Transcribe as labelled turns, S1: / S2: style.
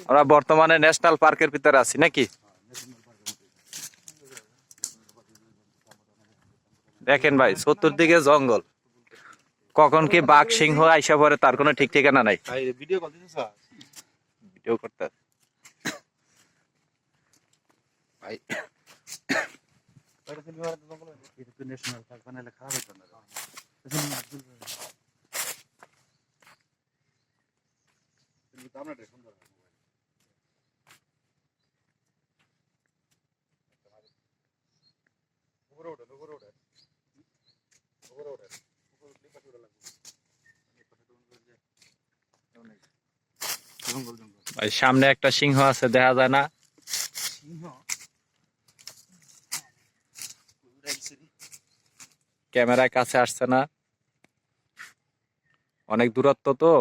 S1: আমরা বর্তমানে ন্যাশনাল পার্কের ভিতরে আছি নাকি? দেখেন ভাই, চতুর্দিকে জঙ্গল, কখন কি বাঘ সিংহ আইসা পড়ে তার কোনো ঠিক ঠিকানা নাই। ভিডিও করতে ভাই, সামনে একটা সিংহ আছে, দেখা যায় না, ক্যামেরায় কাছে আসছে না, অনেক দূরত্ব তো।